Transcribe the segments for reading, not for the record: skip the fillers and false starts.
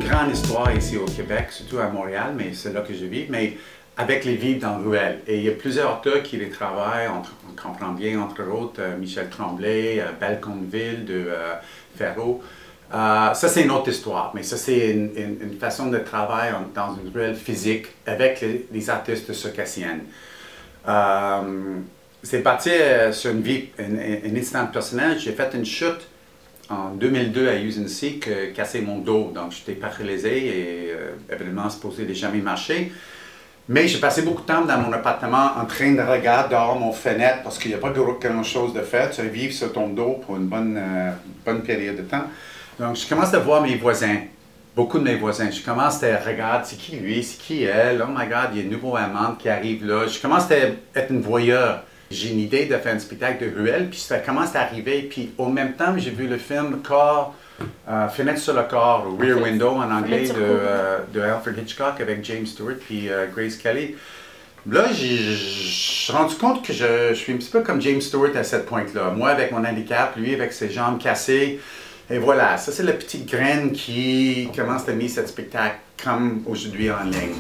grande histoire ici au Québec, surtout à Montréal, mais c'est là que je vis, mais avec les villes dans le ruelle. Et il y a plusieurs auteurs qui les travaillent, on comprend bien, entre autres, Michel Tremblay, Belleconville de Ferro. Ça, c'est une autre histoire, mais ça, c'est une façon de travailler dans une ruelle physique avec les artistes circassiennes. C'est parti sur une incident personnel. J'ai fait une chute en 2002 à UNC qui a cassé mon dos. Donc, j'étais paralysé et évidemment, supposé de jamais marcher. Mais j'ai passé beaucoup de temps dans mon appartement en train de regarder dehors mon fenêtre parce qu'il n'y a pas grand-chose de fait. Tu vas vivre sur ton dos pour une bonne période de temps. Donc, je commence à voir mes voisins, beaucoup de mes voisins. Je commence à regarder, c'est qui lui, c'est qui elle, oh my God, il y a une nouvelle amante qui arrive là. Je commence à être une voyeur. J'ai une idée de faire un spectacle de ruelle, puis ça commence à arriver. Puis, au même temps, j'ai vu le film Corps, Fenêtre sur le corps, ou Rear Window en anglais, de Alfred Hitchcock avec James Stewart puis Grace Kelly. Là, j'ai rendu compte que je suis un petit peu comme James Stewart à cette point-là. Moi avec mon handicap, lui avec ses jambes cassées. Et voilà, ça c'est la petite graine qui commence à mettre ce spectacle comme aujourd'hui en ligne.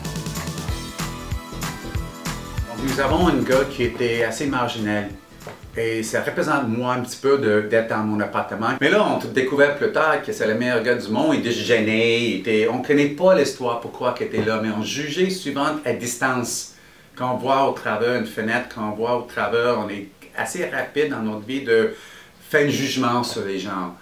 Nous avons un gars qui était assez marginal. Et ça représente moi un petit peu d'être dans mon appartement. Mais là, on a découvert plus tard que c'est le meilleur gars du monde. Il était gêné. On ne connaît pas l'histoire, pourquoi il était là. Mais on jugeait souvent à distance. Quand on voit au travers une fenêtre, quand on voit au travers, on est assez rapide dans notre vie de faire un jugement sur les gens.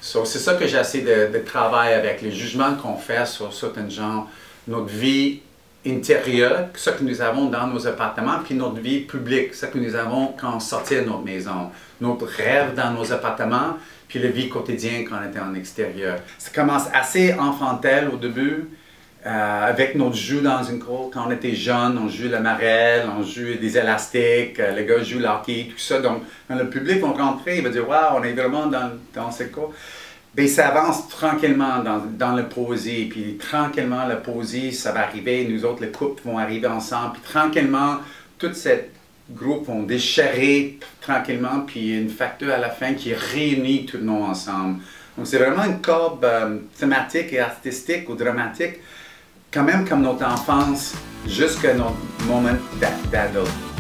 So, c'est ça que j'essaie de travailler avec, les jugements qu'on fait sur certains gens, notre vie intérieure, ce que nous avons dans nos appartements, puis notre vie publique, ce que nous avons quand on sortit de notre maison, notre rêve dans nos appartements, puis la vie quotidienne quand on était en extérieur. Ça commence assez enfantin au début, avec notre jeu dans une cour. Quand on était jeune, on jouait la marelle, on jouait des élastiques, les gars jouent l'hockey, tout ça. Donc, quand le public va rentrer, il va dire « Wow, on est vraiment dans cette cour ». Bien, ça avance tranquillement dans la poésie, puis tranquillement la poésie, ça va arriver, nous autres, les couples vont arriver ensemble, puis tranquillement, tout ce groupe vont déchirer tranquillement, puis une facture à la fin qui réunit tout le monde ensemble. Donc c'est vraiment une courbe thématique et artistique ou dramatique, quand même comme notre enfance, jusqu'à notre moment d'adulte.